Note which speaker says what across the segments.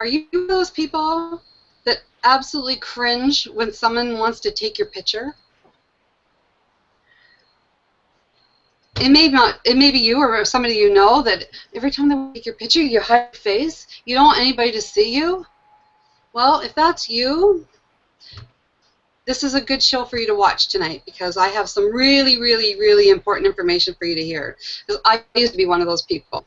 Speaker 1: Are you one of those people that absolutely cringe when someone wants to take your picture? It may be you or somebody you know that every time they take your picture, you hide your face. You don't want anybody to see you. Well, if that's you, this is a good show for you to watch tonight because I have some really, really, really important information for you to hear. Because I used to be one of those people.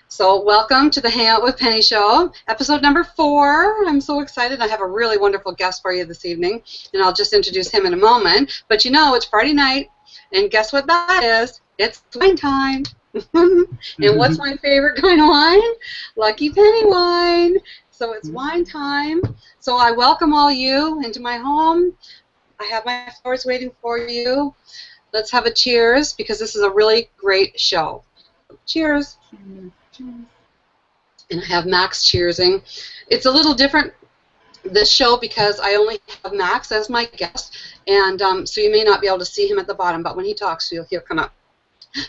Speaker 1: So welcome to the Hangout with Penny show, episode number 4. I'm so excited. I have a really wonderful guest for you this evening, and I'll just introduce him in a moment. But you know, it's Friday night, and guess what that is? It's wine time. And what's my favorite kind of wine? Lucky Penny wine. So it's wine time. So I welcome all you into my home. I have my flowers waiting for you. Let's have a cheers because this is a really great show. Cheers. And I have Max cheersing. It's a little different, this show, because I only have Max as my guest, and so you may not be able to see him at the bottom, but when he talks, he'll come up.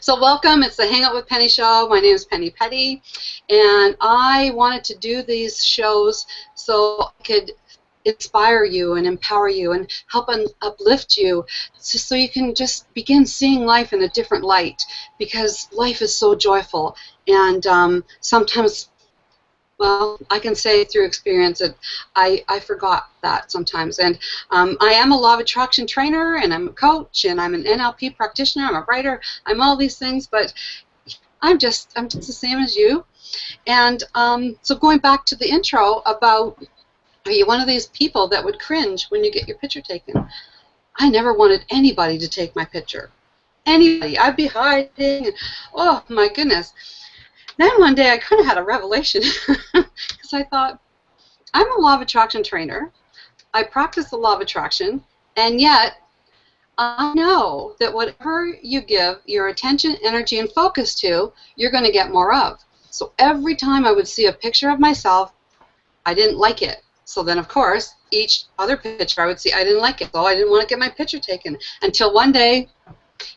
Speaker 1: So welcome. It's the Hangout with Penny show. My name is Penny Peddie, and I wanted to do these shows so I could inspire you and empower you and help uplift you so you can just begin seeing life in a different light, because life is so joyful, and sometimes, well, I can say through experience that I forgot that sometimes. And I am a law of attraction trainer, and I'm a coach, and I'm an NLP practitioner, I'm a writer, I'm all these things, but I'm just the same as you. And so going back to the intro about, are you one of these people that would cringe when you get your picture taken? I never wanted anybody to take my picture. Anybody. I'd be hiding, and oh my goodness. Then one day I kind of had a revelation because I thought, I'm a law of attraction trainer. I practice the law of attraction, and yet I know that whatever you give your attention, energy, and focus to, you're going to get more of. So every time I would see a picture of myself, I didn't like it. So then, of course, each other picture I would see, I didn't like it, though I didn't want to get my picture taken. Until one day,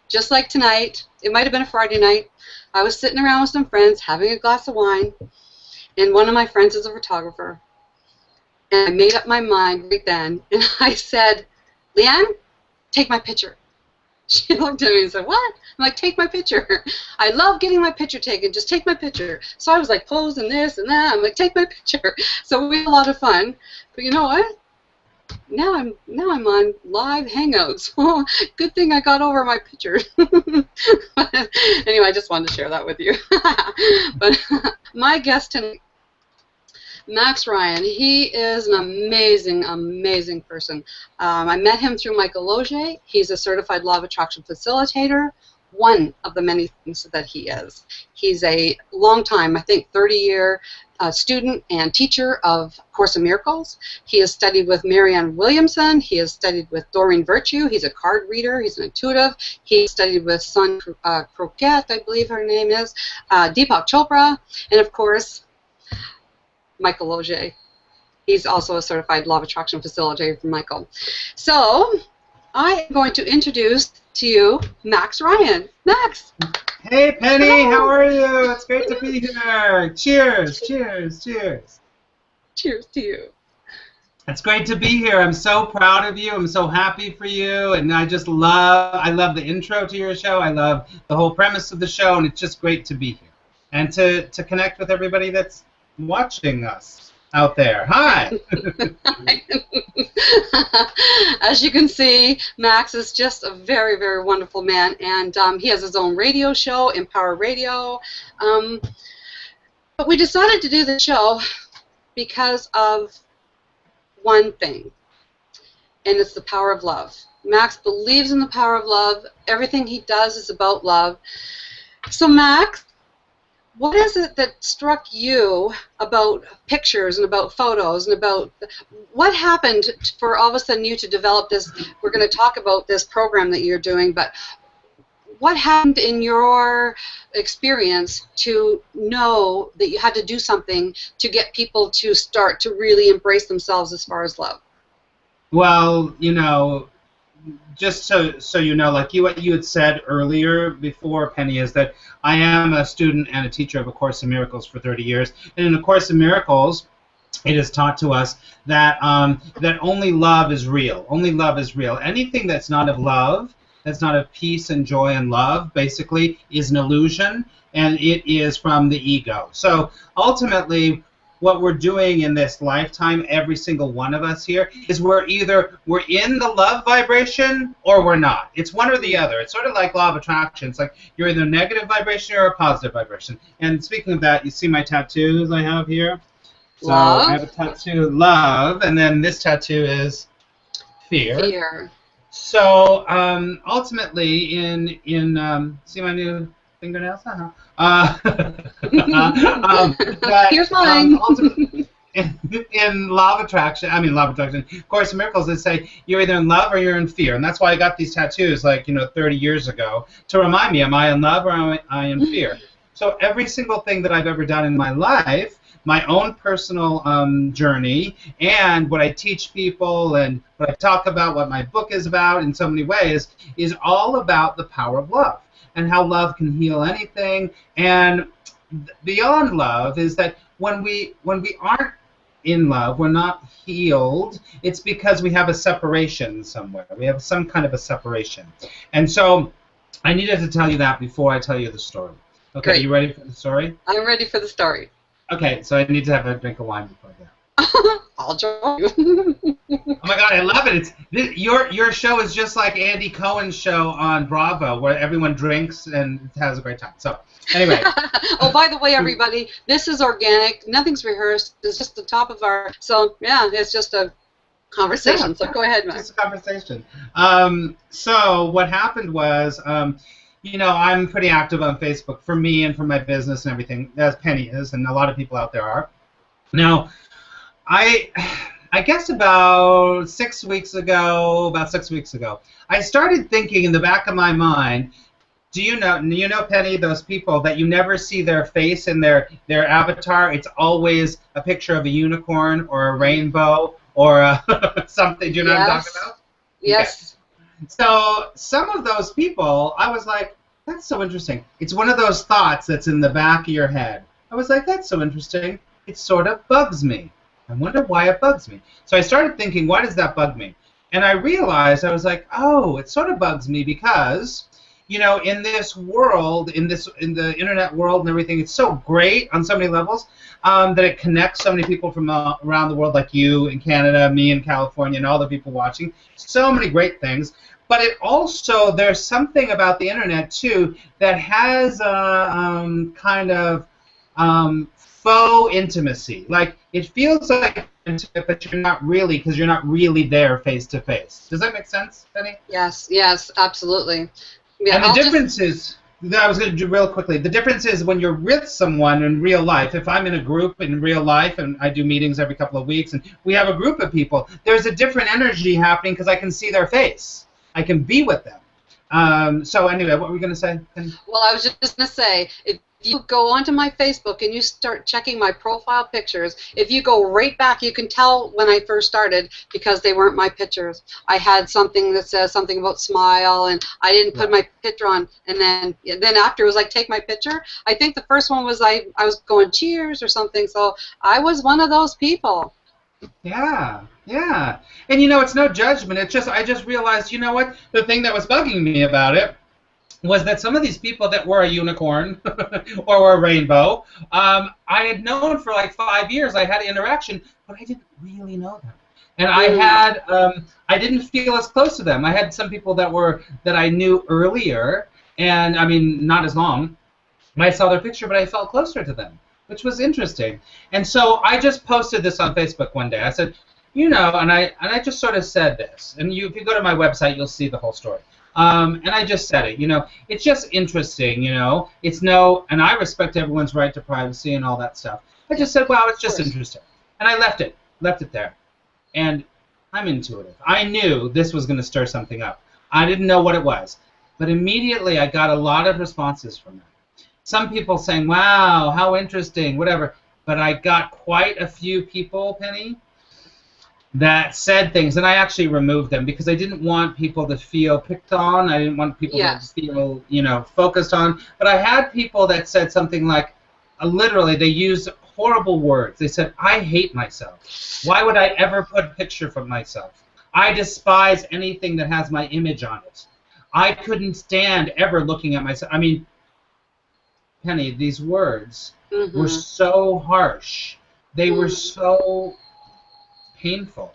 Speaker 1: just like tonight, it might have been a Friday night, I was sitting around with some friends having a glass of wine, and one of my friends is a photographer. And I made up my mind right then, and I said, Leanne, take my picture. She looked at me and said, what? I'm like, take my picture. I love getting my picture taken. Just take my picture. So I was like posing this and that. I'm like, take my picture. So we had a lot of fun. But you know what? Now I'm on live Hangouts. Good thing I got over my picture. Anyway, I just wanted to share that with you. But my guest tonight, Max Ryan, he is an amazing, amazing person. I met him through Michael Loge. He's a certified law of attraction facilitator, one of the many things that he is. He's a long time, I think 30-year student and teacher of Course in Miracles. He has studied with Marianne Williamson. He has studied with Doreen Virtue. He's a card reader. He's an intuitive. He studied with Sun Croquette, I believe her name is, Deepak Chopra, and of course, Michael Loge. He's also a certified law of attraction facilitator from Michael. So I am going to introduce to you Max Ryan. Max.
Speaker 2: Hey Penny,
Speaker 1: Hello.
Speaker 2: how are you? It's great to be here. Cheers, cheers, cheers.
Speaker 1: Cheers to you.
Speaker 2: It's great to be here. I'm so proud of you. I'm so happy for you, and I love the intro to your show. I love the whole premise of the show, and it's just great to be here and to connect with everybody that's watching us out there. Hi.
Speaker 1: As you can see, Max is just a very, very wonderful man, and he has his own radio show, Empower Radio. But we decided to do the show because of one thing, and it's the power of love. Max believes in the power of love. Everything he does is about love. So Max, what is it that struck you about pictures and about photos and about what happened for all of a sudden you to develop this? We're going to talk about this program that you're doing, but what happened in your experience to know that you had to do something to get people to start to really embrace themselves as far as love?
Speaker 2: Well, you know, just so you know, like what you had said earlier before, Penny, is that I am a student and a teacher of A Course in Miracles for 30 years. And in A Course in Miracles, it is taught to us that that only love is real. Only love is real. Anything that's not of love, that's not of peace and joy and love, basically, is an illusion, and it is from the ego. So ultimately, what we're doing in this lifetime, every single one of us here, is we're in the love vibration or we're not. It's one or the other. It's sort of like law of attraction. It's like you're either a negative vibration or a positive vibration. And speaking of that, you see my tattoos I have here? So
Speaker 1: love.
Speaker 2: I have a tattoo, love, and then this tattoo is fear.
Speaker 1: Fear.
Speaker 2: So ultimately, see my new fingernails?
Speaker 1: Here's mine.
Speaker 2: In law of attraction, Course in Miracles, they say you're either in love or you're in fear, and that's why I got these tattoos, 30 years ago, to remind me: am I in love or am I in fear? So every single thing that I've ever done in my life, my own personal journey, and what I teach people, and what I talk about, what my book is about, in so many ways, is all about the power of love and how love can heal anything. And beyond love is that when we aren't in love, we're not healed. It's because we have a separation somewhere. We have some kind of a separation. And so I needed to tell you that before I tell you the story. Okay,
Speaker 1: Great.
Speaker 2: You ready for the story?
Speaker 1: I'm ready for the story.
Speaker 2: Okay, so I need to have a drink of wine before that.
Speaker 1: I'll join you.
Speaker 2: Oh my God, I love it! Your show is just like Andy Cohen's show on Bravo, where everyone drinks and has a great time. So anyway.
Speaker 1: Oh, by the way, everybody, this is organic. Nothing's rehearsed. It's just the top of our. So yeah, it's just a conversation. So go ahead, Max.
Speaker 2: Just a conversation. So what happened was, I'm pretty active on Facebook for me and for my business and everything, as Penny is, and a lot of people out there are. Now, I guess about 6 weeks ago, I started thinking in the back of my mind, do you know, Penny, those people that you never see their face in their avatar? It's always a picture of a unicorn or a rainbow or something. Do you know what I'm talking about?
Speaker 1: Yes.
Speaker 2: Okay. So some of those people, I was like, that's so interesting. It's one of those thoughts that's in the back of your head. I was like, that's so interesting. It sort of bugs me. I wonder why it bugs me. So I started thinking, why does that bug me? And I realized, I was like, oh, it sort of bugs me because, in this world, in the internet world and everything, it's so great on so many levels that it connects so many people from around the world, like you in Canada, me in California, and all the people watching. So many great things. But it also, there's something about the internet, too, that has a kind of faux intimacy. Like, it feels like intimate, but you're not really, because you're not really there face to face. Does that make sense, Penny?
Speaker 1: Yes, absolutely. Yeah,
Speaker 2: and the difference is, I was going to do real quickly, the difference is when you're with someone in real life, if I'm in a group in real life, and I do meetings every couple of weeks, and we have a group of people, there's a different energy happening because I can see their face. I can be with them. So anyway, what were we going to say?
Speaker 1: Well, I was just going to say, if you go onto my Facebook and you start checking my profile pictures, if you go right back, you can tell when I first started because they weren't my pictures. I had something that says something about smile, and I didn't put my picture on. And then after it was like, take my picture. I think the first one was I was going cheers or something. So I was one of those people.
Speaker 2: Yeah. And it's no judgment. It's just, I just realized, you know what? The thing that was bugging me about it was that some of these people that were a unicorn or were a rainbow, I had known for like 5 years. I had interaction, but I didn't really know them. And I didn't feel as close to them. I had some people that I knew earlier, and I mean, not as long. I saw their picture, but I felt closer to them, which was interesting. And so I just posted this on Facebook one day. I said, and I just sort of said this. And if you go to my website, you'll see the whole story. And I just said it, it's just interesting, and I respect everyone's right to privacy and all that stuff. I just said, wow, it's just interesting. And I left it there. And I'm intuitive. I knew this was going to stir something up. I didn't know what it was. But immediately I got a lot of responses from that. Some people saying, wow, how interesting, whatever. But I got quite a few people, Penny, that said things, and I actually removed them because I didn't want people to feel picked on. I didn't want people to feel, focused on. But I had people that said something like, literally, they used horrible words. They said, I hate myself. Why would I ever put a picture of myself? I despise anything that has my image on it. I couldn't stand ever looking at myself. I mean, Penny, these words were so harsh. They were so painful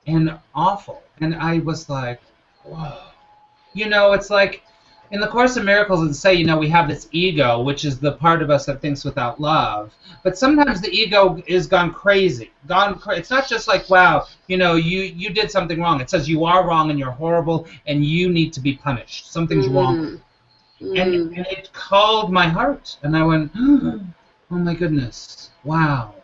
Speaker 2: and awful. And I was like, whoa. You know, it's like in the Course in Miracles it say, you know, we have this ego, which is the part of us that thinks without love. But sometimes the ego is gone crazy. It's not just like, wow, you know, you did something wrong. It says you are wrong and you're horrible and you need to be punished. Something's wrong. And it called my heart. And I went, oh my goodness, wow.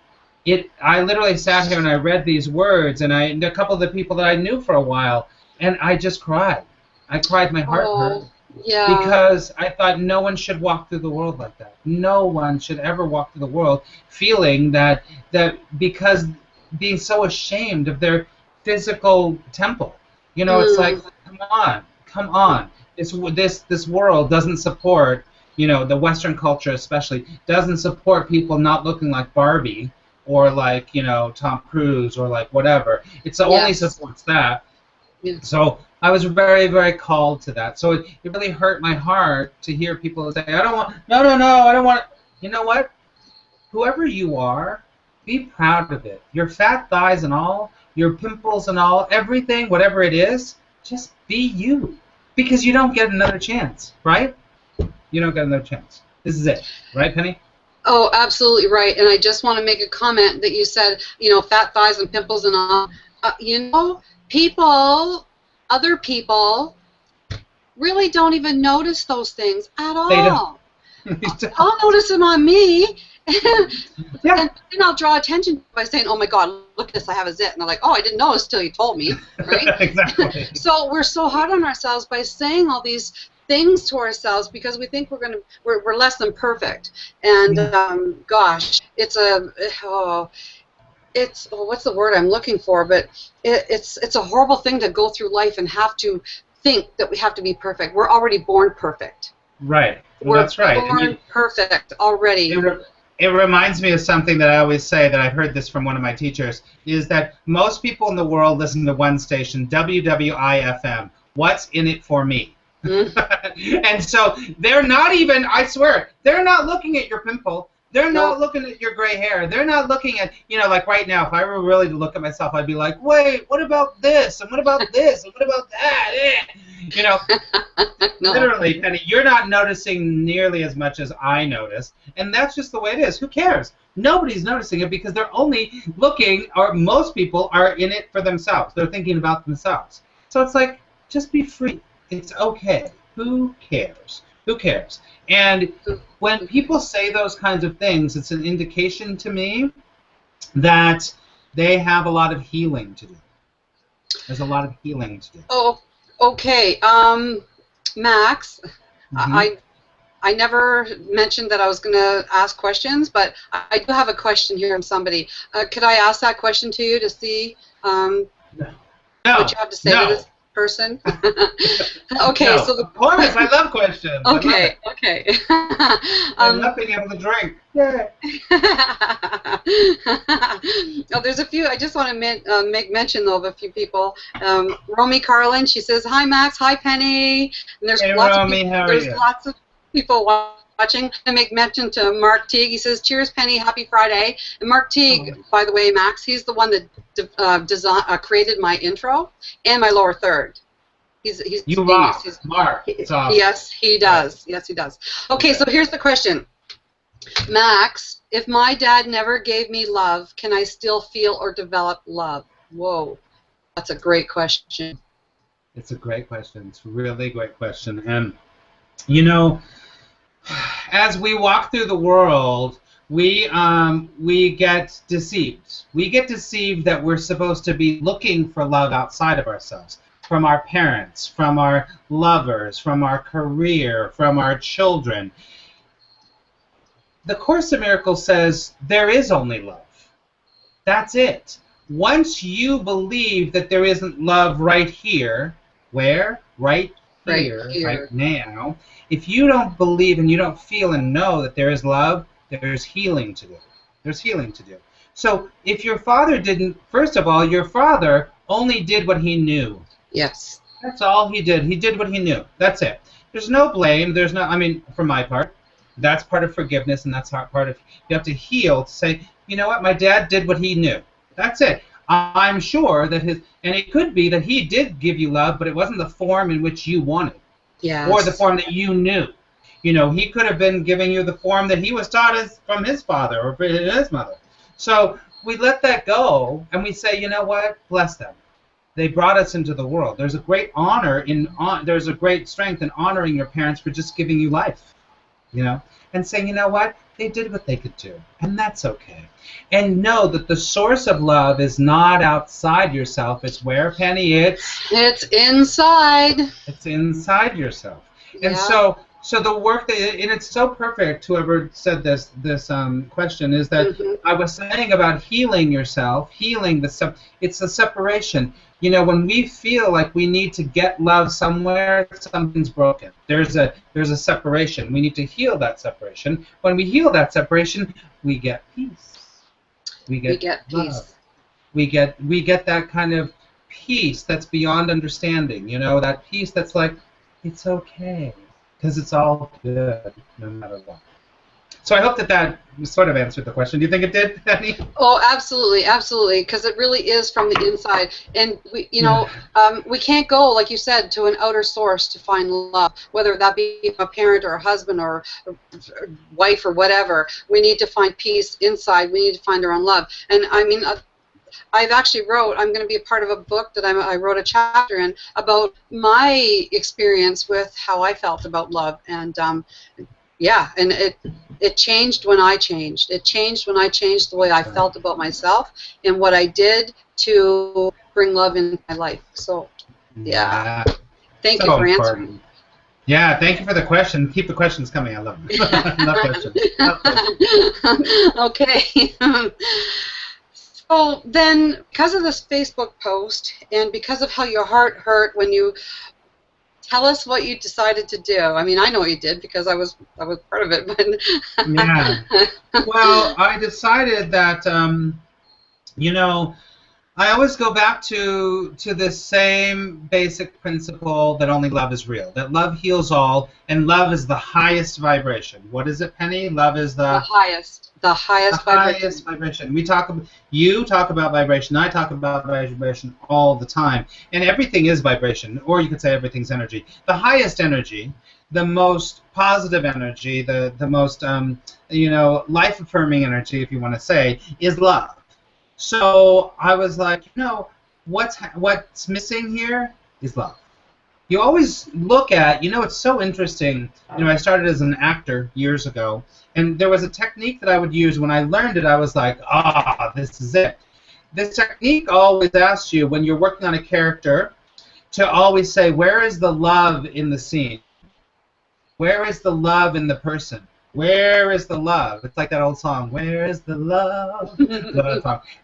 Speaker 2: I literally sat here and I read these words, and a couple of the people that I knew for a while, and I just cried. I cried, my heart hurt.
Speaker 1: Yeah.
Speaker 2: Because I thought no one should walk through the world like that. No one should ever walk through the world feeling that because being so ashamed of their physical temple. You know, it's like, come on. This world doesn't support, you know, the Western culture especially, doesn't support people not looking like Barbie or like, you know, Tom Cruise or like whatever. It only supports that. Yes. So I was very, very called to that. So it really hurt my heart to hear people say, I don't want, no, I don't want, you know what? Whoever you are, be proud of it. Your fat thighs and all, your pimples and all, everything, whatever it is, just be you. Because you don't get another chance, right? You don't get another chance. This is it. Right, Penny?
Speaker 1: Oh, absolutely right. And I just want to make a comment that you said, you know, fat thighs and pimples and all. You know, other people really don't even notice those things at all.
Speaker 2: They don't.
Speaker 1: I'll notice them on me.
Speaker 2: Yeah.
Speaker 1: And then I'll draw attention by saying, oh my God, look at this, I have a zit. And they're like, oh, I didn't notice till you told me, right?
Speaker 2: Exactly.
Speaker 1: So we're so hard on ourselves by saying all these things to ourselves because we think we're less than perfect. And gosh, it's what's the word I'm looking for? But it's a horrible thing to go through life and have to think that we have to be perfect. We're already born perfect.
Speaker 2: Right. Well, that's right.
Speaker 1: We're born perfect already.
Speaker 2: It reminds me of something that I always say, that I heard this from one of my teachers, is that most people in the world listen to one station, WWIFM. What's in it for me? And so they're not even, I swear, they're not looking at your pimple. They're not looking at your gray hair. They're not looking at, you know, like right now, if I were really to look at myself, I'd be like, wait, what about this? And what about this? And what about that? You know, literally, Penny, you're not noticing nearly as much as I notice. And that's just the way it is. Who cares? Nobody's noticing it because they're only looking, or most people are in it for themselves. They're thinking about themselves. So it's like, just be free. It's okay. Who cares? Who cares? And when people say those kinds of things, it's an indication to me that they have a lot of healing to do. There's a lot of healing to do.
Speaker 1: Oh, okay. Max, I never mentioned that I was going to ask questions, but I do have a question here from somebody. Could I ask that question to you to see what you have to say to this person? Okay,
Speaker 2: no,
Speaker 1: so
Speaker 2: of course, I love questions.
Speaker 1: Okay,
Speaker 2: I love being able to drink. Yeah.
Speaker 1: Oh, there's a few. I just want to make mention though of a few people. Romy Carlin, she says, "Hi Max, hi Penny." And there's lots of people, lots of people watching. I make mention to Mark Teague. He says, "Cheers, Penny. Happy Friday." And Mark Teague, by the way, Max, he's the one that created my intro and my lower third. He's
Speaker 2: you rock, Mark. Awesome.
Speaker 1: Yes, he does. Yes, he does. Okay, so here's the question, Max. If my dad never gave me love, can I still feel or develop love? Whoa, that's a great question.
Speaker 2: It's a great question. It's a really great question. And you know, as we walk through the world, we get deceived. We get deceived that we're supposed to be looking for love outside of ourselves, from our parents, from our lovers, from our career, from our children. The Course in Miracles says there is only love. That's it. Once you believe that there isn't love right here, where? Right here, right now. If you don't believe and you don't feel and know that there is love, there's healing to do. There's healing to do. So if your father didn't, first of all, your father only did what he knew.
Speaker 1: Yes.
Speaker 2: That's all he did. He did what he knew. That's it. There's no blame. There's no, I mean, for my part, that's part of forgiveness, and that's part of, you have to heal to say, you know what, my dad did what he knew. That's it. I'm sure that his, and it could be that he did give you love, but it wasn't the form in which you wanted.
Speaker 1: Yes.
Speaker 2: Or the form that you knew. You know, he could have been giving you the form that he was taught from his father or from his mother. So we let that go, and we say, you know what, bless them. They brought us into the world. There's a great honor there's a great strength in honoring your parents for just giving you life, you know, and saying, you know what, they did what they could do, and that's okay. And know that the source of love is not outside yourself. It's where, Penny?
Speaker 1: It's inside.
Speaker 2: It's inside yourself.
Speaker 1: Yeah.
Speaker 2: And so the work that, and it's so perfect, whoever said this question, is that I was saying about healing yourself, healing it's the separation. You know, when we feel like we need to get love somewhere, something's broken. There's a separation. We need to heal that separation. When we heal that separation, we get peace. We get love.
Speaker 1: Peace.
Speaker 2: We get that kind of peace that's beyond understanding. You know, that peace that's like, it's okay. Because it's all good, no matter what. So I hope that sort of answered the question. Do you think it did, Penny?
Speaker 1: Oh, absolutely, absolutely. Because it really is from the inside, and we, you know, we can't go, like you said, to an outer source to find love, whether that be a parent or a husband or a wife or whatever. We need to find peace inside. We need to find our own love. And I mean, I've actually I'm going to be a part of a book that I wrote a chapter in about my experience with how I felt about love, and yeah, and it changed when I changed. It changed when I changed the way I felt about myself and what I did to bring love in my life. So, yeah. Thank you for answering.
Speaker 2: Yeah, thank you for the question. Keep the questions coming. I love them. Love questions.
Speaker 1: Okay. So then, because of this Facebook post and because of how your heart hurt when you tell us what you decided to do. I mean, I know what you did because I was part of it. But
Speaker 2: yeah. Well, I decided that, you know, I always go back to this same basic principle that only love is real, that love heals all, and love is the highest vibration. What is it, Penny? Love is the highest.
Speaker 1: The highest vibration.
Speaker 2: Highest vibration. You talk about vibration. I talk about vibration all the time, and everything is vibration, or you could say everything's energy. The highest energy, the most positive energy, the most you know, life-affirming energy, if you want to say, is love. So I was like, you know, what's missing here is love. You always look at, you know, it's so interesting. You know, I started as an actor years ago, and there was a technique that I would use. When I learned it, I was like, this is it. This technique always asks you, when you're working on a character, to always say, where is the love in the scene? Where is the love in the person? Where is the love? It's like that old song, where is the love?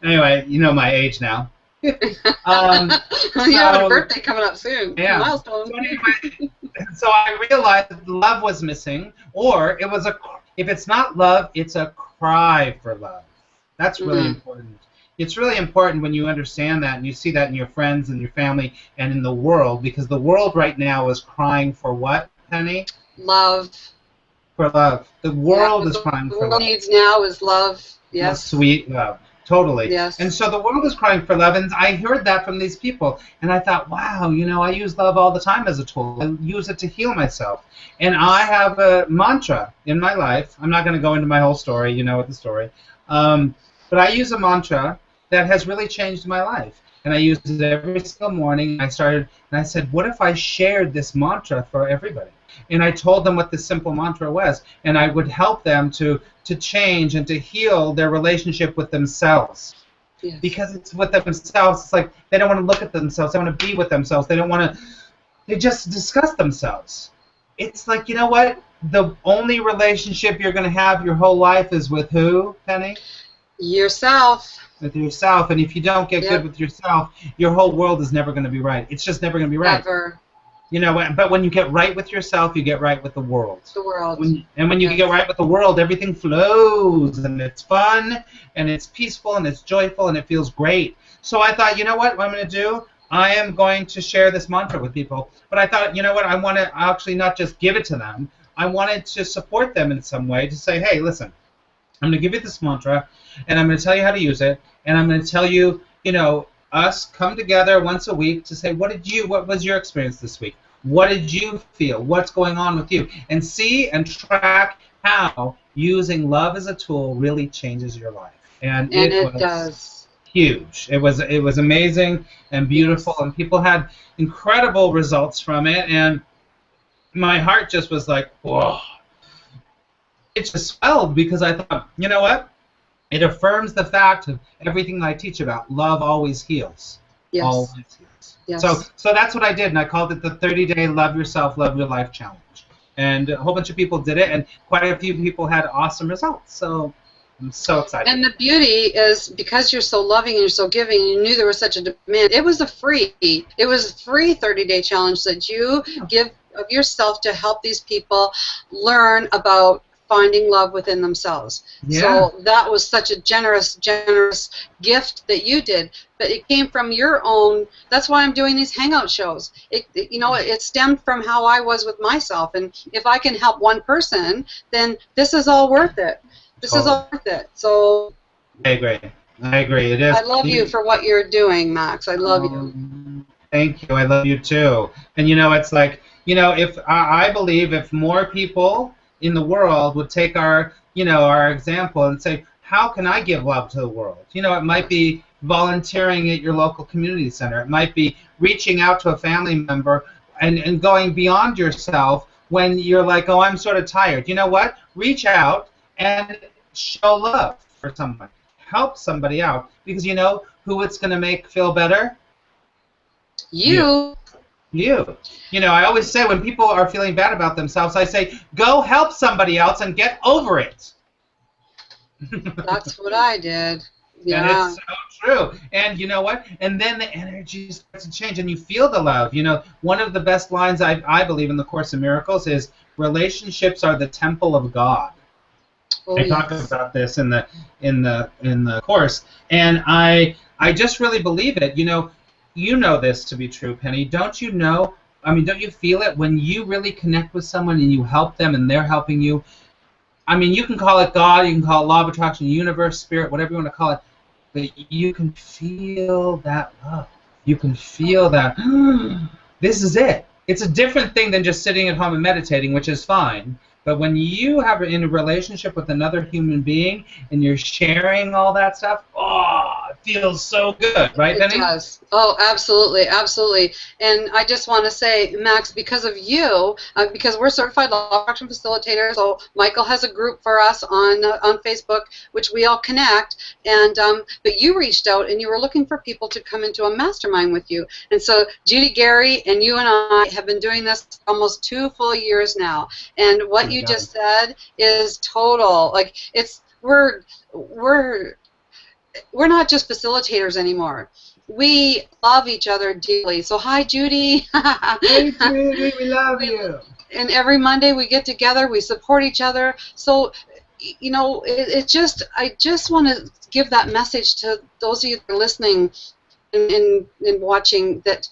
Speaker 2: Anyway, you know my age now.
Speaker 1: You have a birthday coming up soon.
Speaker 2: Yeah.
Speaker 1: Milestone.
Speaker 2: So anyway, so I realized that love was missing, or it was if it's not love, it's a cry for love. That's really important. It's really important when you understand that and you see that in your friends and your family and in the world, because the world right now is crying for what, Penny?
Speaker 1: Love.
Speaker 2: For love. The world is crying for love.
Speaker 1: What needs now is love. Yes.
Speaker 2: Sweet love. Totally.
Speaker 1: Yes.
Speaker 2: And so the world is crying for love, and I heard that from these people, and I thought, wow, you know, I use love all the time as a tool. I use it to heal myself. And I have a mantra in my life. I'm not going to go into my whole story. You know the story. But I use a mantra that has really changed my life. And I use it every single morning. I said, what if I shared this mantra for everybody? And I told them what this simple mantra was, and I would help them to change and to heal their relationship with themselves. Yes. Because it's with themselves. It's like they don't want to look at themselves. They want to be with themselves. They don't want to. They just discuss themselves. It's like, you know what? The only relationship you're going to have your whole life is with who, Penny?
Speaker 1: Yourself.
Speaker 2: With yourself. And if you don't get good with yourself, your whole world is never going to be right. It's just never going to be right.
Speaker 1: Never.
Speaker 2: You know, but when you get right with yourself, you get right with the world.
Speaker 1: The world.
Speaker 2: When you get right with the world, everything flows, and it's fun, and it's peaceful, and it's joyful, and it feels great. So I thought, you know what I'm going to do? I am going to share this mantra with people. But I thought, you know what? I want to actually not just give it to them. I wanted to support them in some way to say, hey, listen, I'm going to give you this mantra, and I'm going to tell you how to use it, and I'm going to tell you, you know, us come together once a week to say, what was your experience this week? What did you feel? What's going on with you? And see and track how using love as a tool really changes your life. And it
Speaker 1: does.
Speaker 2: Huge. It was amazing and beautiful, and people had incredible results from it, and my heart just was like, whoa. It just swelled because I thought, you know what? It affirms the fact of everything that I teach about. Love always heals.
Speaker 1: Yes.
Speaker 2: Always heals.
Speaker 1: Yes.
Speaker 2: So that's what I did, and I called it the 30-day Love Yourself, Love Your Life Challenge. And a whole bunch of people did it, and quite a few people had awesome results. So I'm so excited.
Speaker 1: And the beauty is, because you're so loving and you're so giving, and you knew there was such a demand, it was a free 30-day challenge that you give of yourself to help these people learn about finding love within themselves.
Speaker 2: Yeah.
Speaker 1: So that was such a generous gift that you did, but it came from your own. That's why I'm doing these Hangout shows. It stemmed from how I was with myself, and if I can help one person, then this is all worth it. This is all worth it. So
Speaker 2: I agree. It is.
Speaker 1: I love you for what you're doing, Max. I love you.
Speaker 2: Thank you. I love you too. And it's like, if I believe if more people in the world would take our example and say, how can I give love to the world? It might be volunteering at your local community center. It might be reaching out to a family member and going beyond yourself when you're like, oh, I'm sort of tired. You know what? Reach out and show love for someone. Help somebody out, because you know who it's going to make feel better? You. I always say when people are feeling bad about themselves, I say, go help somebody else and get over it.
Speaker 1: That's what I did. Yeah.
Speaker 2: And it's so true. And you know what? And then the energy starts to change, and you feel the love. One of the best lines I believe in the Course in Miracles is, relationships are the temple of God. I talk about this in the course, and I just really believe it. You know this to be true, Penny. Don't you know? I mean, don't you feel it when you really connect with someone and you help them and they're helping you? I mean, you can call it God, you can call it law of attraction, universe, spirit, whatever you want to call it, but you can feel that love. You can feel that. This is it. It's a different thing than just sitting at home and meditating, which is fine. But when you have in a relationship with another human being and you're sharing all that stuff, it feels so good, right, Penny?
Speaker 1: It does. Oh, absolutely, absolutely. And I just want to say, Max, because of you, because we're certified law of attraction facilitators, so Michael has a group for us on Facebook, which we all connect, and but you reached out and you were looking for people to come into a mastermind with you. And so Judy, Gary, and you and I have been doing this almost 2 full years now. And what you just said is total. Like, we're not just facilitators anymore. We love each other deeply. So hi, Judy.
Speaker 2: Hey, Judy, we love you.
Speaker 1: And every Monday we get together, we support each other. So, I just want to give that message to those of you that are listening and watching, that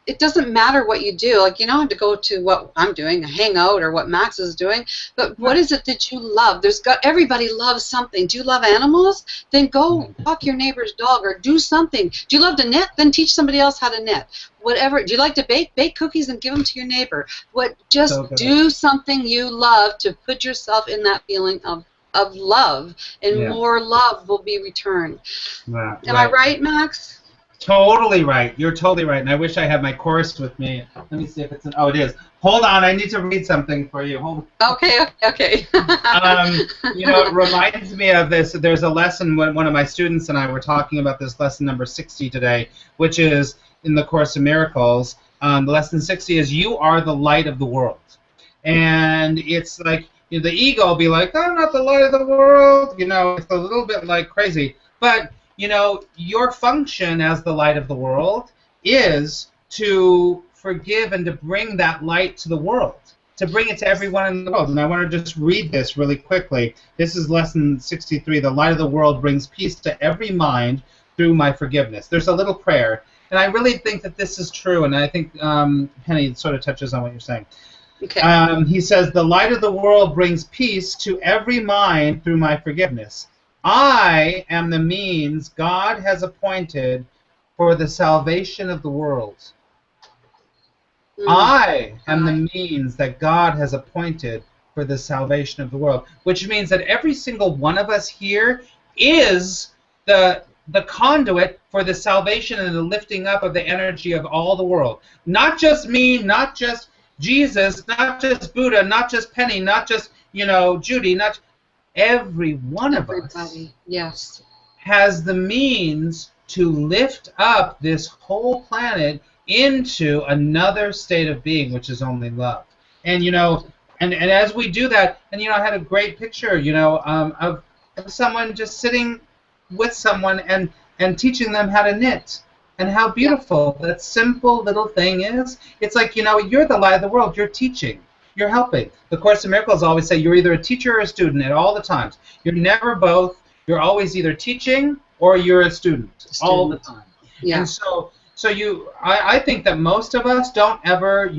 Speaker 1: it doesn't matter what you do. Like, you don't have to go to what I'm doing, a Hangout, or what Max is doing, but what is it that you love? Everybody loves something. Do you love animals? Then go walk your neighbor's dog, or do something. Do you love to knit? Then teach somebody else how to knit. Whatever. Do you like to bake cookies and give them to your neighbor? Just do something you love to put yourself in that feeling of love, and more love will be returned. Am I right, Max?
Speaker 2: Totally right. You're totally right. And I wish I had my course with me. Let me see if it's oh, it is. Hold on. I need to read something for you. Hold on.
Speaker 1: Okay.
Speaker 2: It reminds me of this. There's a lesson when one of my students and I were talking about this, lesson number 60 today, which is in the Course in Miracles. The lesson 60 is, you are the light of the world. And it's like, the ego will be like, I'm not the light of the world. It's a little bit like crazy. But your function as the light of the world is to forgive and to bring that light to the world, to bring it to everyone in the world. And I want to just read this really quickly. This is lesson 63. The light of the world brings peace to every mind through my forgiveness. There's a little prayer. And I really think that this is true, and I think Penny sort of touches on what you're saying.
Speaker 1: Okay.
Speaker 2: He says, the light of the world brings peace to every mind through my forgiveness. I am the means God has appointed for the salvation of the world. I am the means that God has appointed for the salvation of the world, which means that every single one of us here is the conduit for the salvation and the lifting up of the energy of all the world. Not just me, not just Jesus, not just Buddha, not just Penny, not just, Judy, not every one of us.
Speaker 1: Yes. Has
Speaker 2: the means to lift up this whole planet into another state of being, which is only love. And, and as we do that, and, I had a great picture, of someone just sitting with someone and teaching them how to knit, and how beautiful that simple little thing is. It's like, you're the light of the world. You're teaching. You're helping. The Course in Miracles always say you're either a teacher or a student at all the times. You're never both. You're always either teaching or you're a student. All the time. Yeah. And so I think that most of us don't ever,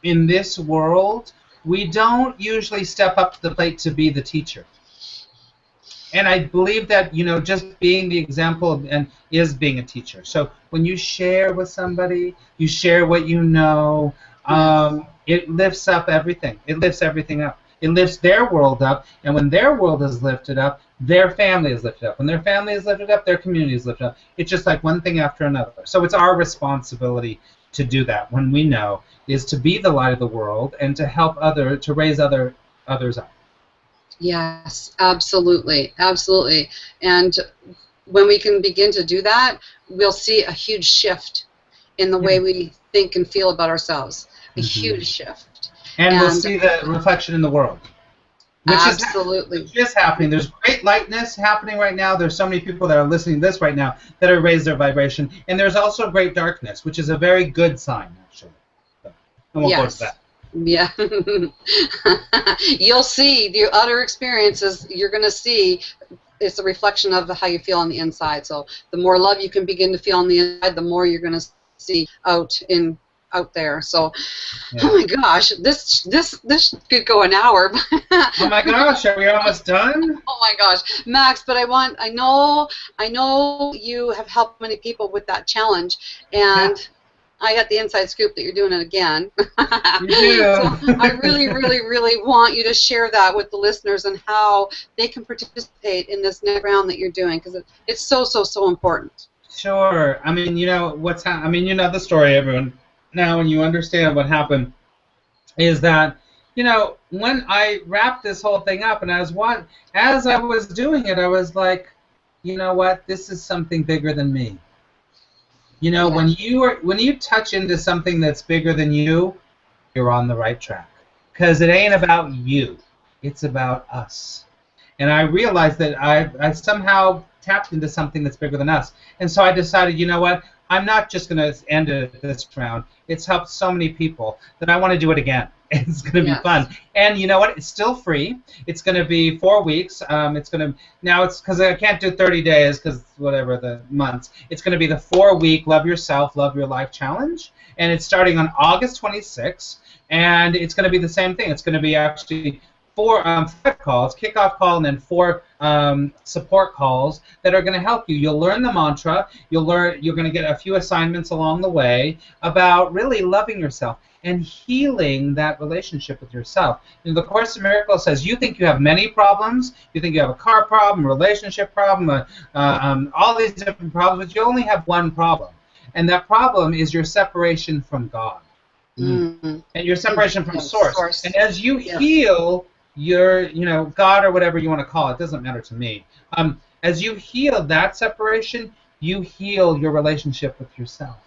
Speaker 2: in this world, we don't usually step up to the plate to be the teacher. And I believe that, just being the example and is being a teacher. So when you share with somebody, you share what you know, it lifts up everything. It lifts everything up. It lifts their world up, and when their world is lifted up, their family is lifted up. When their family is lifted up, their community is lifted up. It's just like one thing after another. So it's our responsibility to do that when we know, is to be the light of the world and to help to raise others up.
Speaker 1: Yes, absolutely, absolutely. And when we can begin to do that, we'll see a huge shift in the way we think and feel about ourselves. A huge shift.
Speaker 2: And we'll see the reflection in the world. Which is happening. There's great lightness happening right now. There's so many people that are listening to this right now that have raised their vibration. And there's also great darkness, which is a very good sign, actually. So, and we'll go to that.
Speaker 1: Yeah. You'll see the other experiences. You're going to see it's a reflection of how you feel on the inside. So the more love you can begin to feel on the inside, the more you're going to see out there. So, oh my gosh, this could go an hour.
Speaker 2: Oh my gosh, are we almost done?
Speaker 1: Oh my gosh, Max, but I know you have helped many people with that challenge, and I got the inside scoop that you're doing it again.
Speaker 2: You do.
Speaker 1: So I really, really, really want you to share that with the listeners and how they can participate in this next round that you're doing, because it's so important.
Speaker 2: Sure. I mean, what's happening. I mean, you know the story, everyone. Now, when you understand what happened, is that, when I wrapped this whole thing up, and as I was doing it, I was like, you know what? This is something bigger than me. When you touch into something that's bigger than you, you're on the right track. Because it ain't about you. It's about us. And I realized that I somehow tapped into something that's bigger than us. And so I decided, you know what? I'm not just going to end it this round. It's helped so many people that I want to do it again. It's going to be fun. And you know what? It's still free. It's going to be 4 weeks. It's because I can't do 30 days because whatever the months. It's going to be the 4-week Love Yourself, Love Your Life challenge. And it's starting on August 26th. And it's going to be the same thing. It's going to be actually 5 calls, kickoff call, and then 4 support calls that are going to help you. You'll learn the mantra. You're going to get a few assignments along the way about really loving yourself and healing that relationship with yourself. The Course in Miracles says you think you have many problems. You think you have a car problem, a relationship problem, all these different problems, but you only have one problem. And that problem is your separation from God. And your separation from Source. And as you heal your, God or whatever you want to call it, doesn't matter to me. As you heal that separation, you heal your relationship with yourself.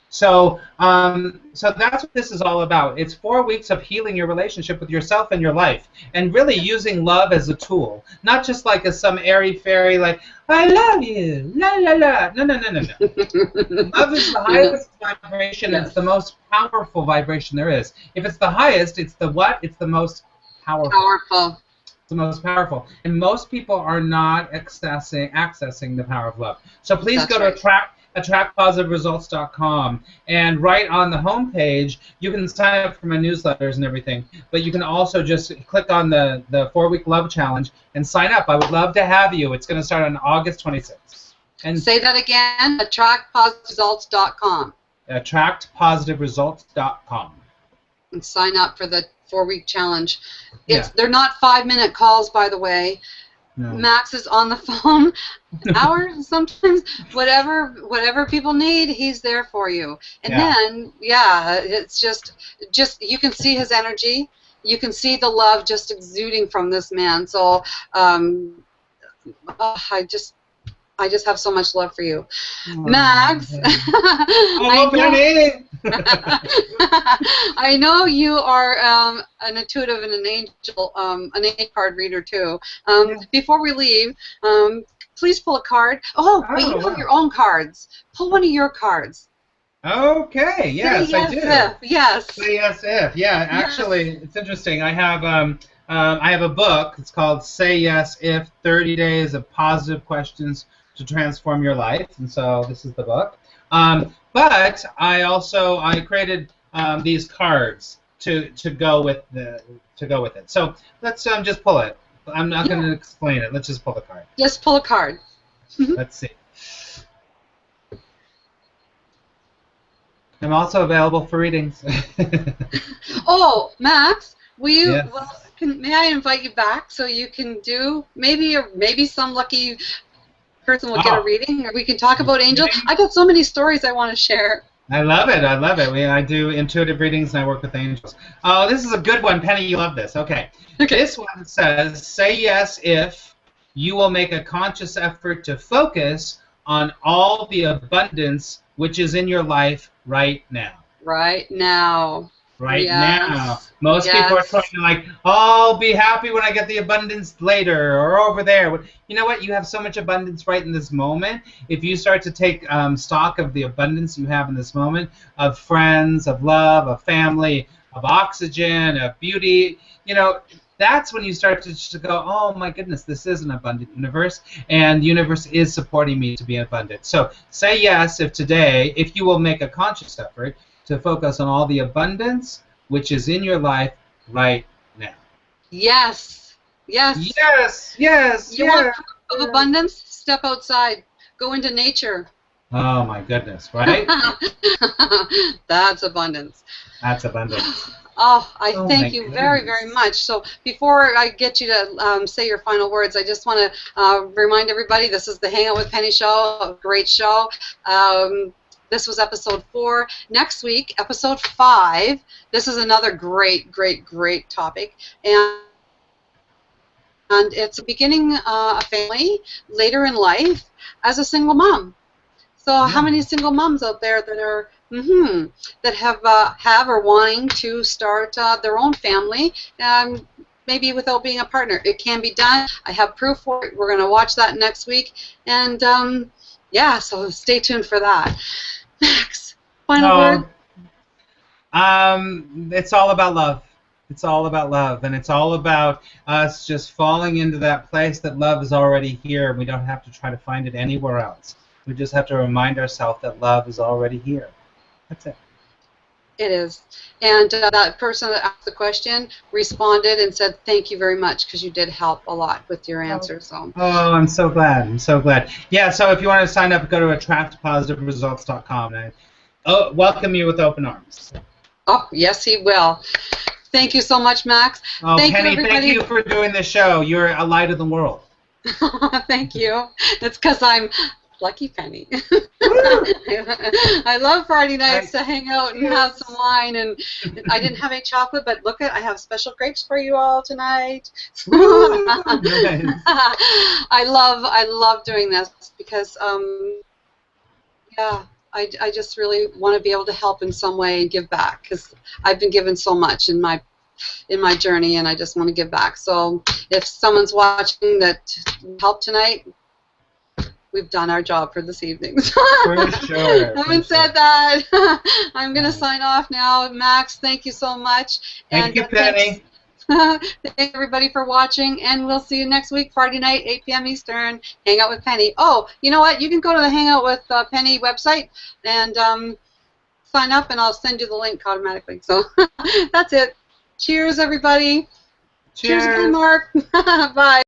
Speaker 2: So, so that's what this is all about. It's 4 weeks of healing your relationship with yourself and your life, and really using love as a tool, not just like as some airy fairy, like I love you, la la la. No, no, no, no, no. Love is the highest vibration.
Speaker 1: Yes.
Speaker 2: It's the most powerful vibration there is. If it's the highest, it's the what? It's the most powerful.
Speaker 1: Powerful.
Speaker 2: The most powerful, and most people are not accessing the power of love. So please go to attractpositiveresults.com, and right on the home page you can sign up for my newsletters and everything, but you can also just click on the 4-week love challenge and sign up. I would love to have you. It's going to start on August 26th. And say
Speaker 1: that again. attractpositiveresults.com.
Speaker 2: attractpositiveresults.com.
Speaker 1: And sign up for the 4-week challenge. They're not 5-minute calls, by the way. No. Max is on the phone an hour sometimes. Whatever people need, he's there for you. And then, it's just you can see his energy. You can see the love just exuding from this man. So I just have so much love for you. Max. I know you are an intuitive and an angel card reader too. Before we leave, please pull a card. But you have your own cards. Pull one of your cards.
Speaker 2: Okay. Yes, I do.
Speaker 1: Yes.
Speaker 2: Say yes if. Yeah. Actually, it's interesting. I have a book. It's called Say Yes If: 30 Days of Positive Questions to Transform Your Life, and so this is the book. But I created these cards to go with it. So let's just pull it. I'm not going to explain it. Let's just pull the card.
Speaker 1: Just pull a card.
Speaker 2: Let's see. I'm also available for readings.
Speaker 1: Oh, Max, will you? Yes. Well, may I invite you back so you can do maybe some lucky person will get a reading, or we can talk about angels. I got so many stories I want to share.
Speaker 2: I love it. I love it. I do intuitive readings and I work with angels. Oh, this is a good one, Penny. You love this. Okay. This one says, say yes if you will make a conscious effort to focus on all the abundance which is in your life right now.
Speaker 1: Right now.
Speaker 2: Right now. Most people are trying to I'll be happy when I get the abundance later or over there. You know what? You have so much abundance right in this moment. If you start to take stock of the abundance you have in this moment, of friends, of love, of family, of oxygen, of beauty, that's when you start to go, oh my goodness, this is an abundant universe, and the universe is supporting me to be abundant. So say yes if today, if you will make a conscious effort to focus on all the abundance which is in your life right now.
Speaker 1: Yes. Yes.
Speaker 2: Yes. Yes.
Speaker 1: You want proof of abundance? Step outside. Go into nature.
Speaker 2: Oh my goodness, right?
Speaker 1: That's abundance.
Speaker 2: That's abundance.
Speaker 1: Oh, I thank you very, very much. So before I get you to say your final words, I just want to remind everybody this is the Hangout with Penny show, a great show. This was episode 4. Next week, episode 5. This is another great, great, great topic. And it's beginning a family later in life as a single mom. So how many single moms out there that are that have or wanting to start their own family, maybe without being a partner? It can be done. I have proof for it. We're going to watch that next week. And so stay tuned for that. Max, final word?
Speaker 2: It's all about love. It's all about love, and it's all about us just falling into that place that love is already here. We don't have to try to find it anywhere else. We just have to remind ourselves that love is already here. That's it.
Speaker 1: It is. And that person that asked the question responded and said, thank you very much, because you did help a lot with your answer. So.
Speaker 2: Oh, I'm so glad. I'm so glad. Yeah, so if you want to sign up, go to attractpositiveresults.com. And I welcome you with open arms.
Speaker 1: Oh, yes, he will. Thank you so much, Max.
Speaker 2: Oh, Penny, thank you for doing the show. You're a light of the world.
Speaker 1: Thank you. It's because I'm Lucky Penny. I love Friday nights to hang out and have some wine, and I didn't have any chocolate, but look, I have special grapes for you all tonight.
Speaker 2: Nice.
Speaker 1: I love doing this because I just really want to be able to help in some way and give back, because I've been given so much in my journey, and I just want to give back. So if someone's watching that helped tonight, we've done our job for this evening.
Speaker 2: For sure.
Speaker 1: Having said that, I'm going to sign off now. Max, thank you so much.
Speaker 2: Thank you, Penny.
Speaker 1: Thanks everybody for watching, and we'll see you next week, Friday night, 8 p.m. Eastern. Hangout with Penny. Oh, you know what? You can go to the Hangout with Penny website and sign up, and I'll send you the link automatically. So that's it. Cheers, everybody.
Speaker 2: Cheers.
Speaker 1: Cheers again, Mark. Bye.